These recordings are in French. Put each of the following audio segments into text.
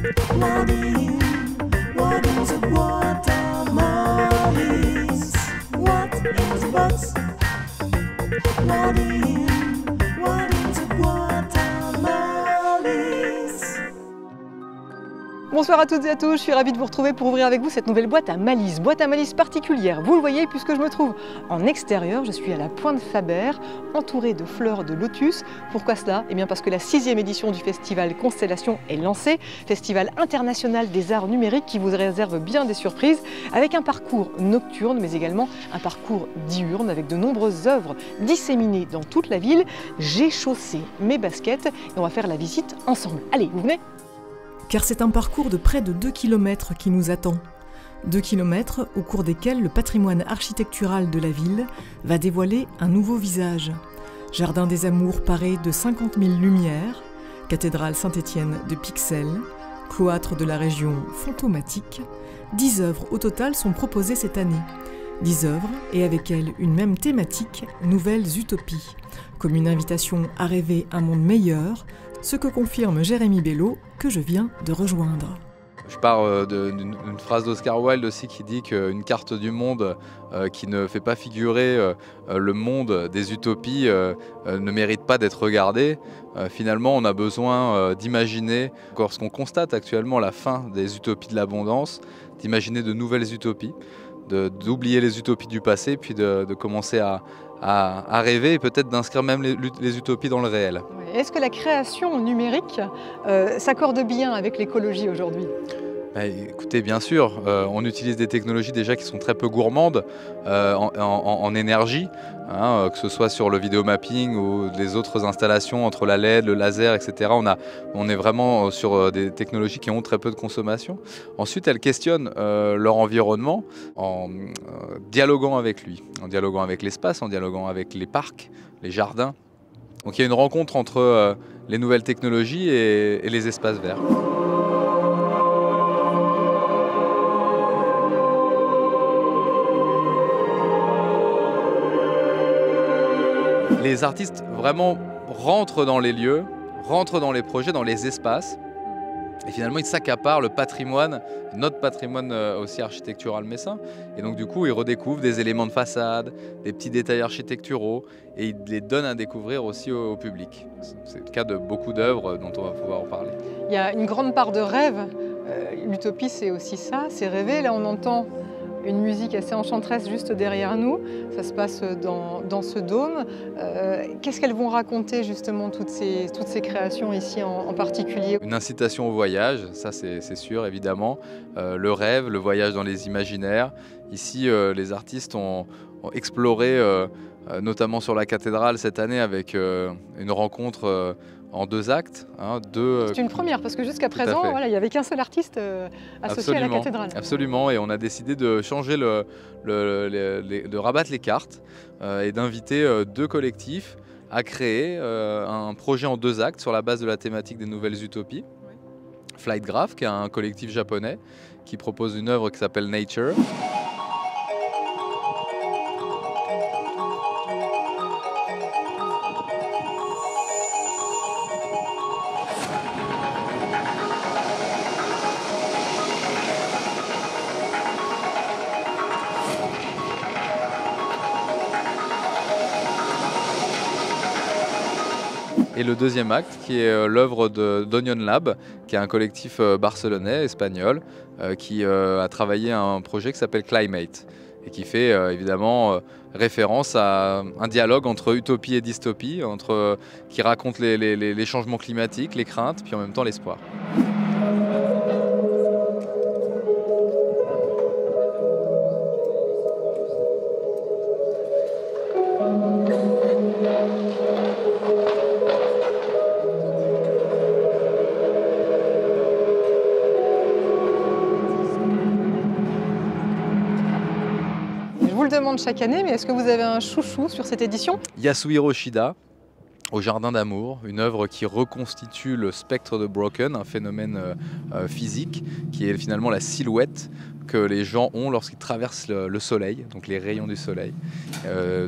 What is Guatemala? What is what's? What is Guatemala? Bonsoir à toutes et à tous, je suis ravie de vous retrouver pour ouvrir avec vous cette nouvelle boîte à malice particulière. Vous le voyez puisque je me trouve en extérieur, je suis à la Pointe Faber, entourée de fleurs de lotus. Pourquoi cela? Eh bien parce que la 6e édition du festival Constellation est lancée, festival international des arts numériques qui vous réserve bien des surprises, avec un parcours nocturne mais également un parcours diurne avec de nombreuses œuvres disséminées dans toute la ville. J'ai chaussé mes baskets et on va faire la visite ensemble. Allez, vous venez? Car c'est un parcours de près de 2 km qui nous attend. 2 km au cours desquels le patrimoine architectural de la ville va dévoiler un nouveau visage. Jardin des Amours paré de 50 000 lumières, cathédrale Saint-Étienne de pixels, cloître de la région fantomatique. 10 œuvres au total sont proposées cette année. 10 œuvres et avec elles une même thématique, nouvelles utopies, comme une invitation à rêver un monde meilleur, ce que confirme Jérémy Bello, que je viens de rejoindre. Je pars d'une phrase d'Oscar Wilde aussi qui dit qu'une carte du monde qui ne fait pas figurer le monde des utopies ne mérite pas d'être regardée. Finalement, on a besoin d'imaginer, lorsqu'on constate actuellement la fin des utopies de l'abondance, d'imaginer de nouvelles utopies, d'oublier les utopies du passé, puis de commencer à rêver et peut-être d'inscrire même les utopies dans le réel. Est-ce que la création numérique s'accorde bien avec l'écologie aujourd'hui? Écoutez, bien sûr, on utilise des technologies déjà qui sont très peu gourmandes en énergie, hein, que ce soit sur le vidéomapping ou les autres installations entre la LED, le laser, etc. On est vraiment sur des technologies qui ont très peu de consommation. Ensuite, elles questionnent leur environnement en dialoguant avec lui, en dialoguant avec l'espace, en dialoguant avec les parcs, les jardins. Donc il y a une rencontre entre les nouvelles technologies et les espaces verts. Les artistes vraiment rentrent dans les lieux, rentrent dans les projets, dans les espaces. Et finalement, ils s'accaparent le patrimoine, notre patrimoine aussi architectural messin. Et donc du coup, ils redécouvrent des éléments de façade, des petits détails architecturaux, et ils les donnent à découvrir aussi au public. C'est le cas de beaucoup d'œuvres dont on va pouvoir en parler. Il y a une grande part de rêve. L'utopie, c'est aussi ça, c'est rêver. Là, on entend une musique assez enchanteresse juste derrière nous. Ça se passe dans ce dôme. Qu'est-ce qu'elles vont raconter justement toutes ces créations ici en particulier? Une incitation au voyage, ça c'est sûr évidemment. Le rêve, le voyage dans les imaginaires. Ici, les artistes ont exploré, notamment sur la cathédrale cette année, avec une rencontre en 2 actes. C'est une première parce que jusqu'à présent, voilà, il n'y avait qu'un seul artiste associé à la cathédrale. Absolument, et on a décidé de changer, de rabattre les cartes et d'inviter 2 collectifs à créer un projet en 2 actes sur la base de la thématique des nouvelles utopies. Flightgraph, qui est un collectif japonais qui propose une œuvre qui s'appelle Nature. Et le 2e acte, qui est l'œuvre d'Onion Lab, qui est un collectif barcelonais, espagnol, qui a travaillé à un projet qui s'appelle Climate, et qui fait évidemment référence à un dialogue entre utopie et dystopie, qui raconte les changements climatiques, les craintes, puis en même temps l'espoir. Je vous le demande chaque année, mais est-ce que vous avez un chouchou sur cette édition? Yasuhiro Shida, au Jardin d'Amour, une œuvre qui reconstitue le spectre de Broken, un phénomène physique qui est finalement la silhouette que les gens ont lorsqu'ils traversent le soleil, donc les rayons du soleil.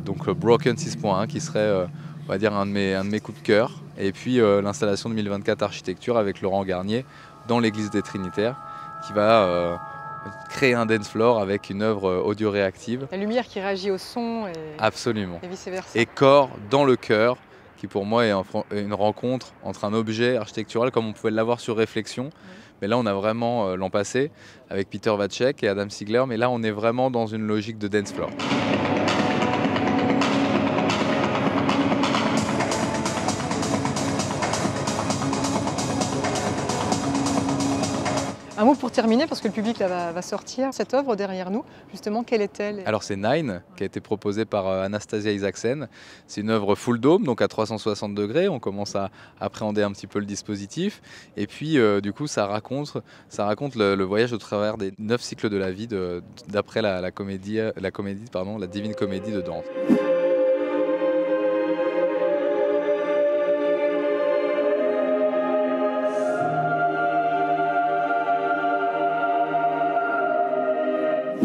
Donc Broken 6.1 qui serait on va dire un de mes coups de cœur. Et puis l'installation 2024 Architecture avec Laurent Garnier dans l'église des Trinitaires, qui va créer un dance floor avec une œuvre audio-réactive. La lumière qui réagit au son Absolument. et vice-versa. Et corps dans le cœur, qui pour moi est une rencontre entre un objet architectural comme on pouvait l'avoir sur Réflexion. Mais là, on a vraiment l'an passé avec Peter Vacek et Adam Sigler. Mais là, on est vraiment dans une logique de dance floor. Un mot pour terminer, parce que le public là, va sortir. Cette œuvre derrière nous, justement, quelle est-elle? Alors c'est Nine, qui a été proposée par Anastasia Isaacsen. C'est une œuvre full dome, donc à 360 degrés. On commence à appréhender un petit peu le dispositif. Et puis du coup, ça raconte le voyage au travers des 9 cycles de la vie d'après la Divine Comédie de Dante.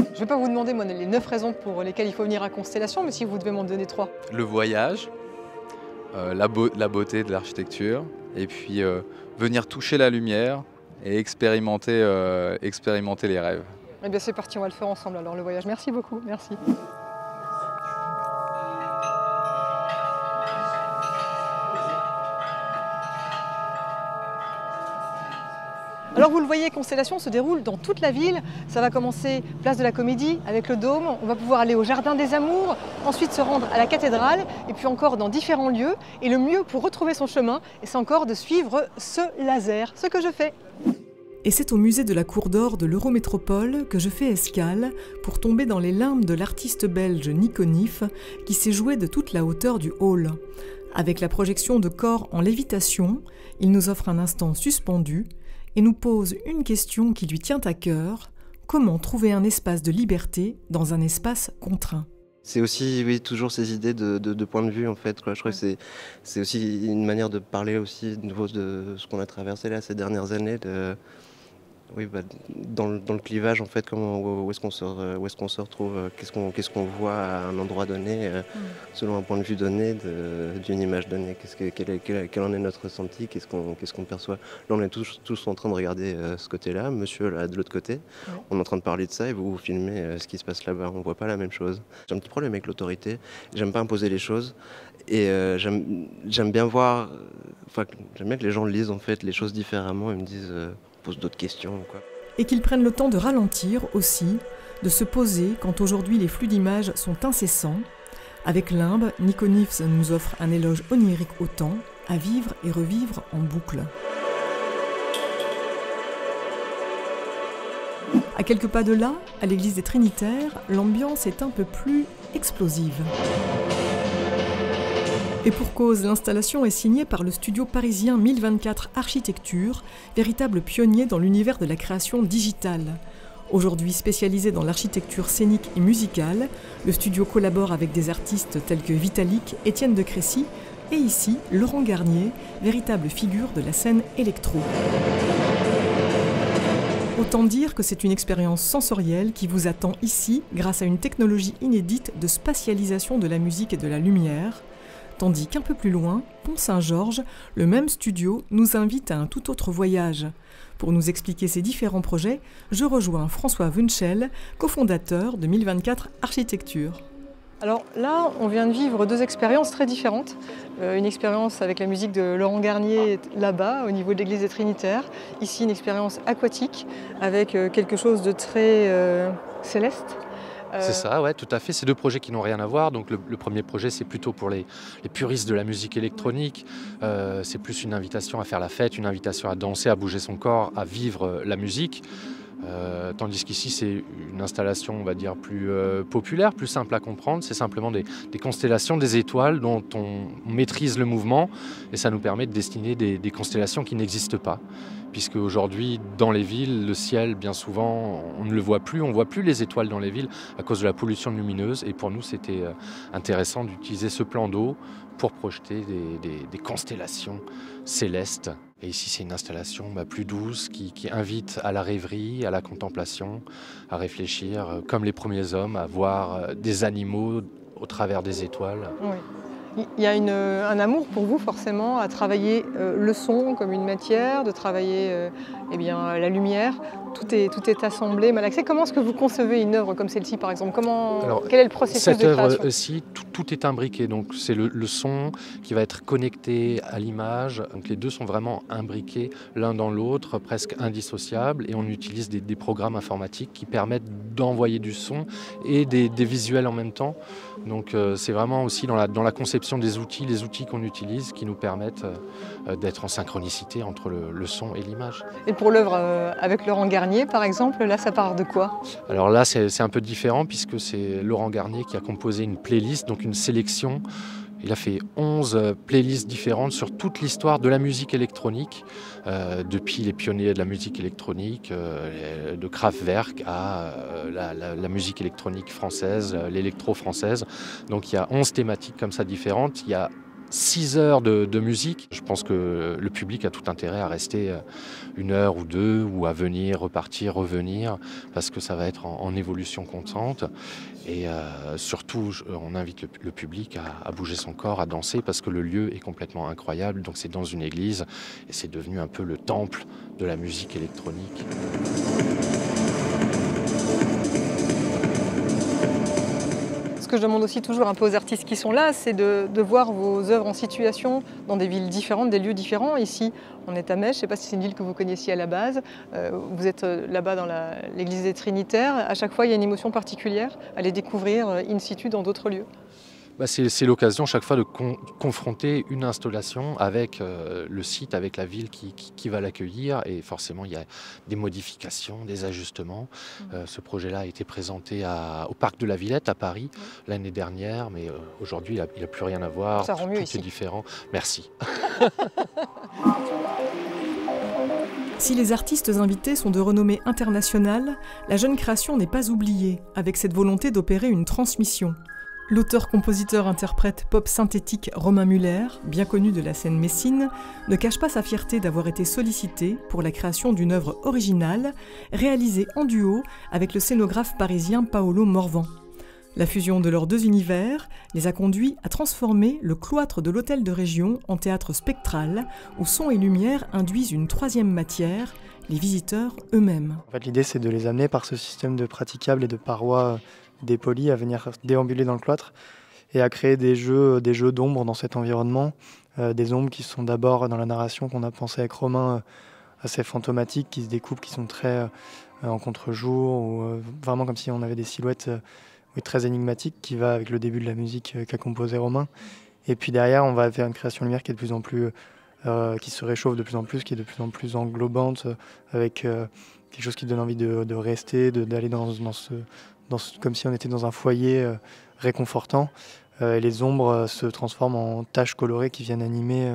Je ne vais pas vous demander moi, les 9 raisons pour lesquelles il faut venir à Constellation, mais si vous devez m'en donner 3. Le voyage, la beauté de l'architecture, et puis venir toucher la lumière et expérimenter les rêves. Eh bien c'est parti, on va le faire ensemble alors, le voyage. Merci beaucoup, merci. Alors vous le voyez, Constellation se déroule dans toute la ville. Ça va commencer place de la Comédie avec le Dôme. On va pouvoir aller au Jardin des Amours, ensuite se rendre à la cathédrale et puis encore dans différents lieux. Et le mieux pour retrouver son chemin, c'est encore de suivre ce laser, ce que je fais. Et c'est au musée de la Cour d'Or de l'Eurométropole que je fais escale pour tomber dans les limbes de l'artiste belge Nico Nif qui s'est joué de toute la hauteur du hall. Avec la projection de corps en lévitation, il nous offre un instant suspendu et nous pose une question qui lui tient à cœur: comment trouver un espace de liberté dans un espace contraint? C'est aussi toujours ces idées de point de vue en fait, quoi. Je crois que c'est aussi une manière de parler aussi de nouveau de ce qu'on a traversé là ces dernières années, dans le clivage en fait, où est-ce qu'on se retrouve, qu'est-ce qu'on voit à un endroit donné, selon un point de vue donné, d'une image donnée, quel en est notre ressenti, qu'est-ce qu'on perçoit. Là on est tous en train de regarder ce côté-là, monsieur là de l'autre côté, on est en train de parler de ça et vous filmez ce qui se passe là-bas, on voit pas la même chose. J'ai un petit problème avec l'autorité, j'aime pas imposer les choses et j'aime bien voir, j'aime bien que les gens lisent en fait les choses différemment et me disent pose d'autres questions, quoi. Et qu'ils prennent le temps de ralentir aussi, de se poser quand aujourd'hui les flux d'images sont incessants. Avec Limbe, Nico Nif nous offre un éloge onirique au temps, à vivre et revivre en boucle. À quelques pas de là, à l'église des Trinitaires, l'ambiance est un peu plus explosive. Et pour cause, l'installation est signée par le studio parisien 1024 Architecture, véritable pionnier dans l'univers de la création digitale. Aujourd'hui spécialisé dans l'architecture scénique et musicale, le studio collabore avec des artistes tels que Vitalik, Étienne de Crécy et ici Laurent Garnier, véritable figure de la scène électro. Autant dire que c'est une expérience sensorielle qui vous attend ici grâce à une technologie inédite de spatialisation de la musique et de la lumière. Tandis qu'un peu plus loin, Pont-Saint-Georges, le même studio nous invite à un tout autre voyage. Pour nous expliquer ces différents projets, je rejoins François Wünschel, cofondateur de 1024 Architecture. Alors là, on vient de vivre 2 expériences très différentes. Une expérience avec la musique de Laurent Garnier là-bas, au niveau de l'église des Trinitaires. Ici, une expérience aquatique avec quelque chose de très céleste. C'est ça, ouais, tout à fait. C'est 2 projets qui n'ont rien à voir. Donc le premier projet, c'est plutôt pour les puristes de la musique électronique. C'est plus une invitation à faire la fête, une invitation à danser, à bouger son corps, à vivre la musique. Tandis qu'ici, c'est une installation, on va dire, plus populaire, plus simple à comprendre. C'est simplement des constellations, des étoiles dont on maîtrise le mouvement et ça nous permet de dessiner des constellations qui n'existent pas. Puisque aujourd'hui, dans les villes, le ciel, bien souvent, on ne le voit plus. On ne voit plus les étoiles dans les villes à cause de la pollution lumineuse. Et pour nous, c'était intéressant d'utiliser ce plan d'eau pour projeter des constellations célestes. Et ici, c'est une installation plus douce qui invite à la rêverie, à la contemplation, à réfléchir comme les premiers hommes, à voir des animaux au travers des étoiles. Oui. Il y a un amour pour vous forcément à travailler le son comme une matière, de travailler eh bien, la lumière. Tout est assemblé, malaxé. Comment est-ce que vous concevez une œuvre comme celle-ci par exemple? Quel est le processus cette de création? œuvre-ci, tout est imbriqué. Donc c'est le son qui va être connecté à l'image. Donc les deux sont vraiment imbriqués l'un dans l'autre, presque indissociables. Et on utilise des programmes informatiques qui permettent d'envoyer du son et des visuels en même temps. Donc c'est vraiment aussi dans la conception des outils, les outils qu'on utilise qui nous permettent d'être en synchronicité entre le son et l'image. Et pour l'œuvre avec Laurent Garnier par exemple, là ça part de quoi? Alors là c'est un peu différent puisque c'est Laurent Garnier qui a composé une playlist, donc une sélection. Il a fait 11 playlists différentes sur toute l'histoire de la musique électronique, depuis les pionniers de la musique électronique, de Kraftwerk à la musique électronique française, l'électro-française. Donc il y a 11 thématiques comme ça différentes. Il y a 6 heures de musique. Je pense que le public a tout intérêt à rester 1 heure ou 2 ou à venir, repartir, revenir, parce que ça va être en évolution constante. Et surtout, on invite le public à bouger son corps, à danser, parce que le lieu est complètement incroyable. Donc c'est dans une église et c'est devenu un peu le temple de la musique électronique. Ce que je demande aussi toujours un peu aux artistes qui sont là, c'est de voir vos œuvres en situation dans des villes différentes, des lieux différents. Ici, on est à Metz, je ne sais pas si c'est une ville que vous connaissiez à la base. Vous êtes là-bas dans l'église des Trinitaires. À chaque fois, il y a une émotion particulière à les découvrir in situ dans d'autres lieux. C'est l'occasion chaque fois de confronter une installation avec le site, avec la ville qui va l'accueillir, et forcément il y a des modifications, des ajustements. Ce projet-là a été présenté au Parc de la Villette à Paris l'année dernière, mais aujourd'hui il n'a plus rien à voir, Ça rend mieux tout ici. est différent. Merci. Si les artistes invités sont de renommée internationale, la jeune création n'est pas oubliée, avec cette volonté d'opérer une transmission. L'auteur-compositeur-interprète pop synthétique Romain Muller, bien connu de la scène messine, ne cache pas sa fierté d'avoir été sollicité pour la création d'une œuvre originale, réalisée en duo avec le scénographe parisien Paolo Morvan. La fusion de leurs deux univers les a conduits à transformer le cloître de l'Hôtel de Région en théâtre spectral, où son et lumière induisent une troisième matière, les visiteurs eux-mêmes. En fait, l'idée, c'est de les amener par ce système de praticables et de parois dépolies à venir déambuler dans le cloître et à créer des jeux d'ombre dans cet environnement. Des ombres qui sont d'abord dans la narration qu'on a pensé avec Romain assez fantomatiques, qui se découpent, qui sont très en contre-jour, ou vraiment comme si on avait des silhouettes très énigmatiques qui va avec le début de la musique qu'a composé Romain. Et puis derrière, on va faire une création lumière qui est de plus en plus qui se réchauffe de plus en plus, qui est de plus en plus englobante, avec quelque chose qui donne envie de rester, d'aller comme si on était dans un foyer réconfortant. Les ombres se transforment en taches colorées qui viennent animer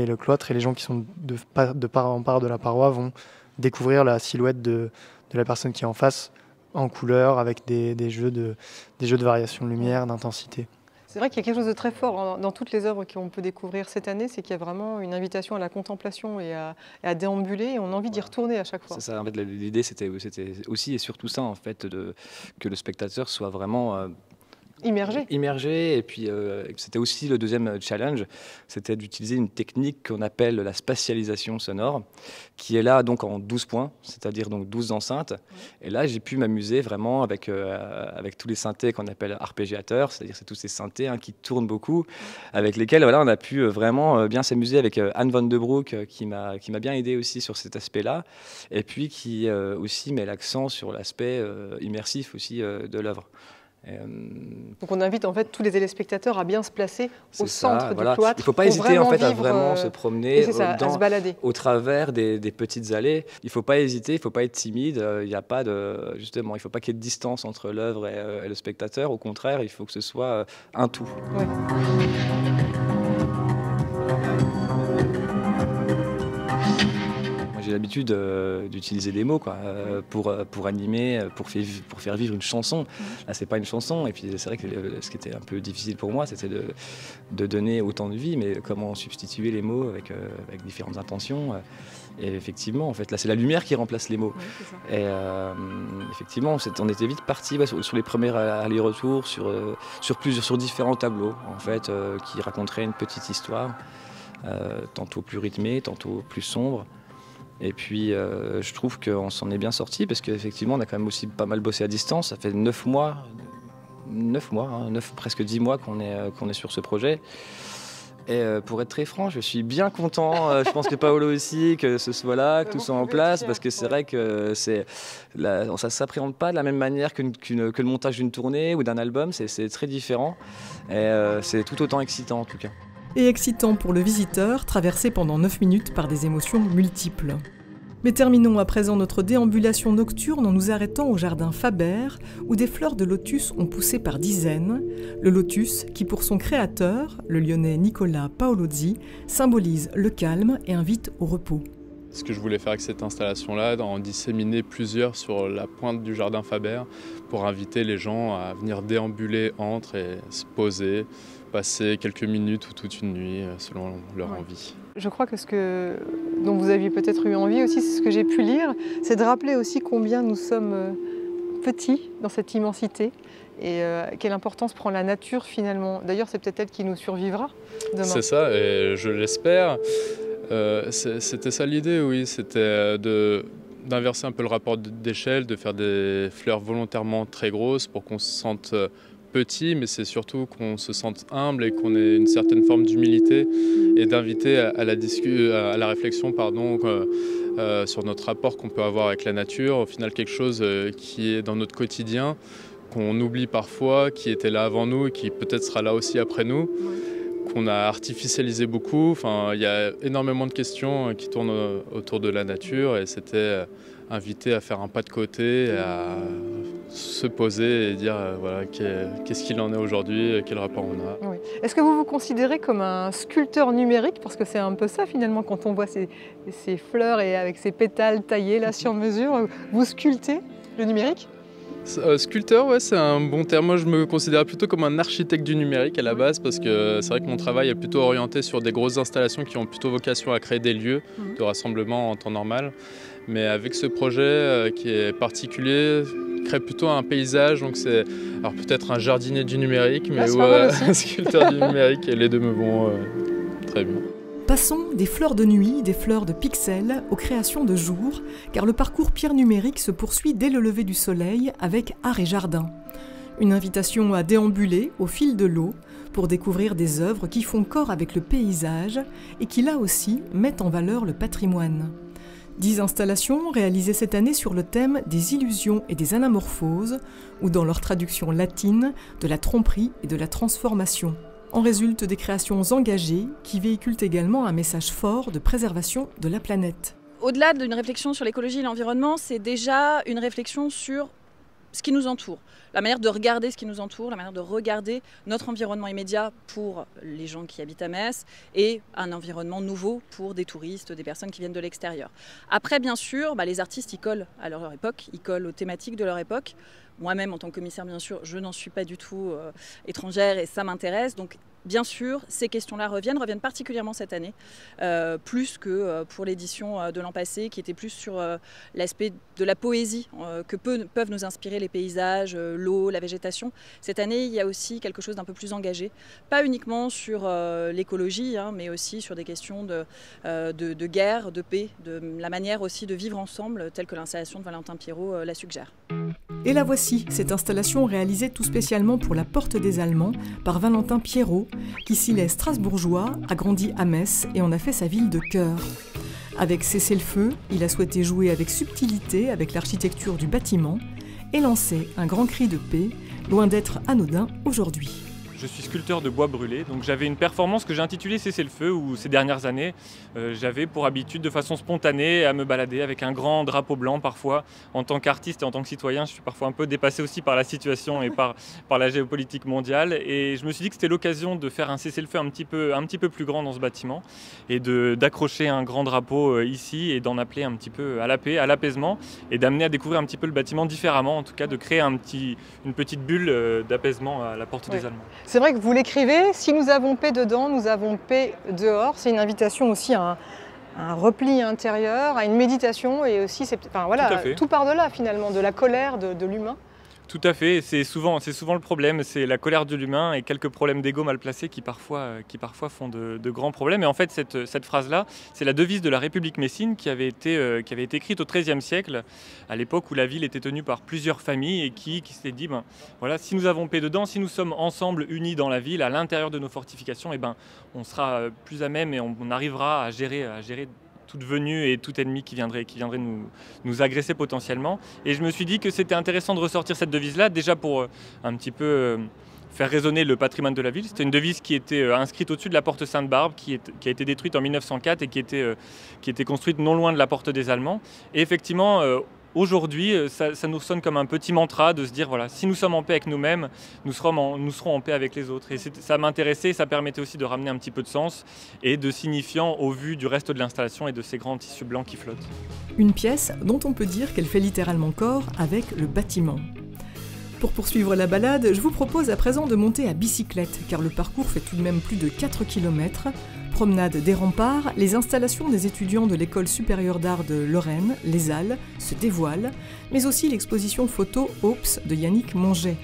le cloître, et les gens qui sont de part en part de la paroi vont découvrir la silhouette de la personne qui est en face, en couleur, avec des jeux de variation de lumière, d'intensité. C'est vrai qu'il y a quelque chose de très fort dans toutes les œuvres qu'on peut découvrir cette année, c'est qu'il y a vraiment une invitation à la contemplation et à déambuler, et on a envie d'y retourner à chaque fois. C'est ça, en fait, l'idée c'était aussi et surtout ça, en fait, que le spectateur soit vraiment immergé. Et puis c'était aussi le deuxième challenge, c'était d'utiliser une technique qu'on appelle la spatialisation sonore, qui est là donc en 12 points, c'est-à-dire donc 12 enceintes. Et là, j'ai pu m'amuser vraiment avec tous les synthés qu'on appelle arpégiateurs, c'est-à-dire c'est tous ces synthés qui tournent beaucoup, avec lesquels on a pu vraiment bien s'amuser, avec Anne Van de Broek qui m'a bien aidé aussi sur cet aspect-là, et puis qui aussi met l'accent sur l'aspect immersif aussi de l'œuvre. Donc on invite en fait tous les téléspectateurs à bien se placer au centre du cloître. Il ne faut pas hésiter en fait à vraiment se promener à se balader au travers des petites allées. Il ne faut pas hésiter, il ne faut pas être timide. Il n'y a pas justement, il faut pas qu'il y ait de distance entre l'œuvre et le spectateur. Au contraire, il faut que ce soit un tout. Ouais. j'ai l'habitude d'utiliser des mots quoi, pour animer, pour faire vivre une chanson. Là, c'est pas une chanson. Et puis c'est vrai que ce qui était un peu difficile pour moi, c'était de donner autant de vie, mais comment substituer les mots avec différentes intentions. Et effectivement, en fait, là, c'est la lumière qui remplace les mots. Ouais, et effectivement, on était vite parti sur les premiers allers-retours, sur différents tableaux, en fait, qui raconteraient une petite histoire, tantôt plus rythmée, tantôt plus sombre. Et puis, je trouve qu'on s'en est bien sorti parce qu'effectivement, on a quand même aussi pas mal bossé à distance. Ça fait 9 mois, presque 10 mois qu'on est sur ce projet. Et pour être très franc, je suis bien content, je pense que Paolo aussi, que ce soit là, que tout soit en place, parce que c'est vrai que ça ne s'appréhende pas de la même manière que le montage d'une tournée ou d'un album, c'est très différent, et c'est tout autant excitant en tout cas. Et excitant pour le visiteur, traversé pendant 9 minutes par des émotions multiples. Mais terminons à présent notre déambulation nocturne en nous arrêtant au jardin Faber, où des fleurs de lotus ont poussé par dizaines. Le lotus qui, pour son créateur, le Lyonnais Nicolas Paolozzi, symbolise le calme et invite au repos. Ce que je voulais faire avec cette installation-là, en disséminer plusieurs sur la pointe du jardin Faber, pour inviter les gens à venir déambuler entre et se poser, passer quelques minutes ou toute une nuit selon leur envie. Je crois que ce dont vous aviez peut-être eu envie aussi, c'est ce que j'ai pu lire, c'est de rappeler aussi combien nous sommes petits dans cette immensité et quelle importance prend la nature finalement. D'ailleurs, c'est peut-être elle qui nous survivra demain. C'est ça, et je l'espère. C'était ça l'idée, oui, c'était d'inverser un peu le rapport d'échelle, de faire des fleurs volontairement très grosses pour qu'on se sente petit, mais c'est surtout qu'on se sente humble et qu'on ait une certaine forme d'humilité et d'inviter à la réflexion sur notre rapport qu'on peut avoir avec la nature, au final quelque chose qui est dans notre quotidien, qu'on oublie parfois, qui était là avant nous et qui peut-être sera là aussi après nous, qu'on a artificialisé beaucoup. Enfin, il y a énormément de questions qui tournent autour de la nature et c'était inviter à faire un pas de côté, à se poser et dire voilà, qu'est-ce qu'il en est aujourd'hui, quel rapport on a. Oui. Est-ce que vous vous considérez comme un sculpteur numérique? Parce que c'est un peu ça finalement quand on voit ces fleurs et avec ces pétales taillés là sur mesure, vous sculptez le numérique? Sculpteur, ouais, c'est un bon terme. Moi, je me considère plutôt comme un architecte du numérique à la base parce que c'est vrai que mon travail est plutôt orienté sur des grosses installations qui ont plutôt vocation à créer des lieux de rassemblement en temps normal. Mais avec ce projet qui est particulier, crée plutôt un paysage. Donc c'est alors peut-être un jardinier du numérique, mais un sculpteur du numérique, et les deux me vont très bien. Passons des fleurs de nuit, des fleurs de pixels, aux créations de jour, car le parcours Pierre Numérique se poursuit dès le lever du soleil avec Art et Jardin. Une invitation à déambuler au fil de l'eau pour découvrir des œuvres qui font corps avec le paysage et qui là aussi mettent en valeur le patrimoine. 10 installations réalisées cette année sur le thème des illusions et des anamorphoses, ou dans leur traduction latine, de la tromperie et de la transformation. En résultent des créations engagées qui véhiculent également un message fort de préservation de la planète. Au-delà d'une réflexion sur l'écologie et l'environnement, c'est déjà une réflexion sur ce qui nous entoure, la manière de regarder ce qui nous entoure, la manière de regarder notre environnement immédiat pour les gens qui habitent à Metz et un environnement nouveau pour des touristes, des personnes qui viennent de l'extérieur. Après, bien sûr, les artistes, ils collent à leur époque, ils collent aux thématiques de leur époque. Moi-même, en tant que commissaire, bien sûr, je n'en suis pas du tout étrangère et ça m'intéresse. Donc, bien sûr, ces questions-là reviennent particulièrement cette année, plus que pour l'édition de l'an passé, qui était plus sur l'aspect de la poésie que peuvent nous inspirer les paysages, l'eau, la végétation. Cette année, il y a aussi quelque chose d'un peu plus engagé, pas uniquement sur l'écologie, mais aussi sur des questions de guerre, de paix, de la manière aussi de vivre ensemble, telle que l'installation de Valentin Pierrot la suggère. Et la voici, cette installation réalisée tout spécialement pour la Porte des Allemands par Valentin Pierrot, qui s'il est strasbourgeois, a grandi à Metz et en a fait sa ville de cœur. Avec Cessez-le-feu, il a souhaité jouer avec subtilité avec l'architecture du bâtiment et lancer un grand cri de paix, loin d'être anodin aujourd'hui. je suis sculpteur de bois brûlé, donc j'avais une performance que j'ai intitulée Cesser le feu, où ces dernières années, j'avais pour habitude de façon spontanée à me balader avec un grand drapeau blanc parfois. En tant qu'artiste et en tant que citoyen, je suis parfois un peu dépassé aussi par la situation et par la géopolitique mondiale. Et je me suis dit que c'était l'occasion de faire un cessez-le-feu un petit peu plus grand dans ce bâtiment et d'accrocher un grand drapeau ici et d'en appeler un petit peu à la paix, à l'apaisement et d'amener à découvrir un petit peu le bâtiment différemment, en tout cas de créer une petite bulle d'apaisement à la porte des Allemands. C'est vrai que vous l'écrivez, si nous avons paix dedans, nous avons paix dehors. C'est une invitation aussi à un repli intérieur, à une méditation et aussi, enfin, voilà, tout part de là finalement, de la colère de l'humain. Tout à fait, c'est souvent le problème, c'est la colère de l'humain et quelques problèmes d'ego mal placés qui parfois font de grands problèmes. Et en fait, cette phrase-là, c'est la devise de la République messine qui avait été écrite au XIIIe siècle, à l'époque où la ville était tenue par plusieurs familles et qui s'est dit, ben, voilà, si nous avons paix dedans, si nous sommes ensemble unis dans la ville, à l'intérieur de nos fortifications, et ben, on sera plus à même et on arrivera à gérer toute venue et tout ennemi qui viendrait nous agresser potentiellement. Et je me suis dit que c'était intéressant de ressortir cette devise-là, déjà pour un petit peu faire résonner le patrimoine de la ville. C'était une devise qui était inscrite au-dessus de la porte Sainte-Barbe, qui a été détruite en 1904 et qui était construite non loin de la porte des Allemands. Et effectivement, aujourd'hui, ça nous sonne comme un petit mantra de se dire, voilà, si nous sommes en paix avec nous-mêmes, nous serons en paix avec les autres. Et ça m'intéressait, ça permettait aussi de ramener un petit peu de sens et de signifiant au vu du reste de l'installation et de ces grands tissus blancs qui flottent. Une pièce dont on peut dire qu'elle fait littéralement corps avec le bâtiment. Pour poursuivre la balade, je vous propose à présent de monter à bicyclette, car le parcours fait tout de même plus de 4 km. Promenade des remparts, les installations des étudiants de l'École supérieure d'art de Lorraine, les Halles, se dévoilent, mais aussi l'exposition photo Ops de Yannick Monget.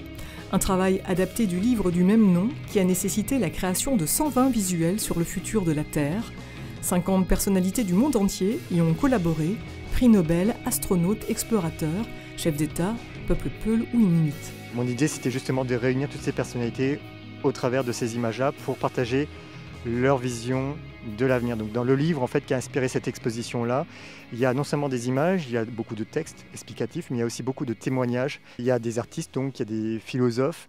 Un travail adapté du livre du même nom qui a nécessité la création de 120 visuels sur le futur de la Terre. 50 personnalités du monde entier y ont collaboré, prix Nobel, astronautes, explorateurs, chefs d'État, peuple peul ou inuit. Mon idée, c'était justement de réunir toutes ces personnalités au travers de ces images-là pour partager leur vision de l'avenir. Donc dans le livre en fait, qui a inspiré cette exposition-là, il y a non seulement des images, il y a beaucoup de textes explicatifs, mais il y a aussi beaucoup de témoignages. Il y a des artistes, donc il y a des philosophes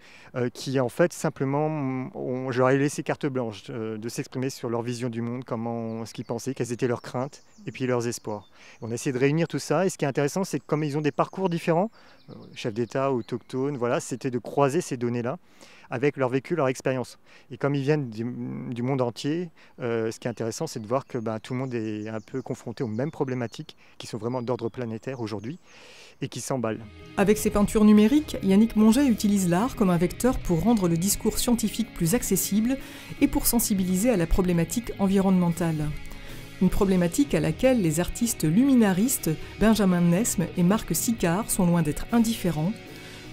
qui en fait simplement, je leur ai laissé carte blanche de s'exprimer sur leur vision du monde, ce qu'ils pensaient, quelles étaient leurs craintes et puis leurs espoirs. On a essayé de réunir tout ça et ce qui est intéressant, c'est que comme ils ont des parcours différents, chefs d'État, autochtones, voilà, c'était de croiser ces données-là avec leur vécu, leur expérience. Et comme ils viennent du monde entier, ce qui est intéressant, c'est de voir que tout le monde est un peu confronté aux mêmes problématiques qui sont vraiment d'ordre planétaire aujourd'hui et qui s'emballent. Avec ses peintures numériques, Yannick Monget utilise l'art comme un vecteur pour rendre le discours scientifique plus accessible et pour sensibiliser à la problématique environnementale. Une problématique à laquelle les artistes luminaristes Benjamin Nesme et Marc Sicard sont loin d'être indifférents.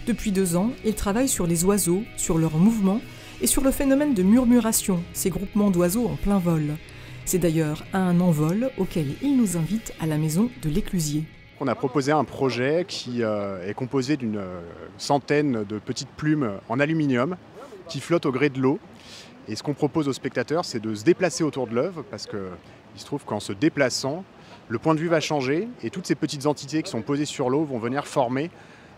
Depuis 2 ans, ils travaillent sur les oiseaux, sur leurs mouvements et sur le phénomène de murmuration, ces groupements d'oiseaux en plein vol. C'est d'ailleurs à un envol auquel ils nous invitent à la maison de l'Éclusier. On a proposé un projet qui est composé d'une centaine de petites plumes en aluminium qui flottent au gré de l'eau. Et ce qu'on propose aux spectateurs, c'est de se déplacer autour de l'œuvre parce qu'il se trouve qu'en se déplaçant, le point de vue va changer et toutes ces petites entités qui sont posées sur l'eau vont venir former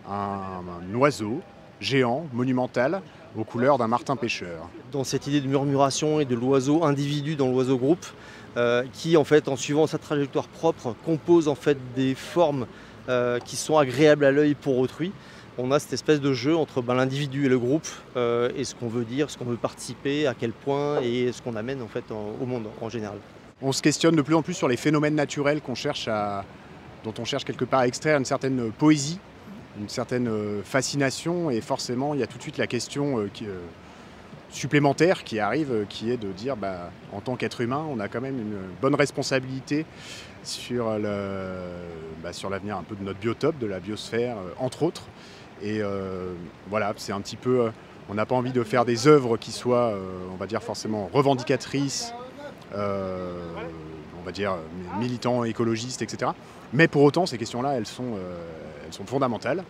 un oiseau géant, monumental, aux couleurs d'un martin pêcheur. Dans cette idée de murmuration et de l'oiseau individu dans l'oiseau groupe, qui en fait, en suivant sa trajectoire propre, compose en fait des formes qui sont agréables à l'œil pour autrui. On a cette espèce de jeu entre l'individu et le groupe et ce qu'on veut dire, ce qu'on veut participer, à quel point et ce qu'on amène en fait au monde en général. On se questionne de plus en plus sur les phénomènes naturels dont on cherche quelque part à extraire une certaine poésie, une certaine fascination et forcément il y a tout de suite la question supplémentaire qui arrive, qui est de dire en tant qu'être humain, on a quand même une bonne responsabilité sur l'avenir un peu de notre biotope, de la biosphère, entre autres. Et voilà, c'est un petit peu, on n'a pas envie de faire des œuvres qui soient, on va dire forcément revendicatrices, on va dire militants, écologistes, etc. Mais pour autant, ces questions-là, elles sont fondamentales.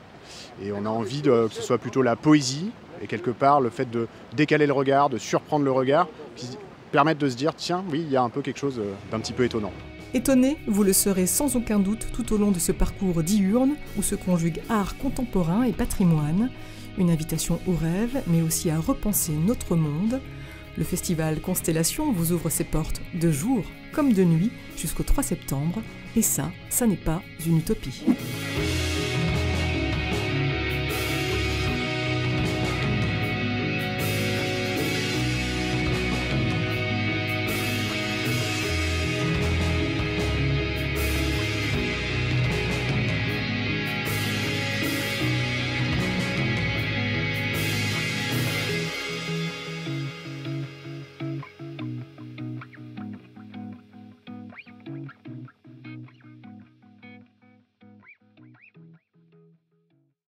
Et on a envie que ce soit plutôt la poésie et quelque part le fait de décaler le regard, de surprendre le regard, qui permettent de se dire tiens, oui, il y a un peu quelque chose d'un petit peu étonnant. Étonné, vous le serez sans aucun doute tout au long de ce parcours diurne où se conjuguent art contemporain et patrimoine, une invitation au rêve mais aussi à repenser notre monde. Le festival Constellation vous ouvre ses portes de jour comme de nuit jusqu'au 3 septembre et ça n'est pas une utopie.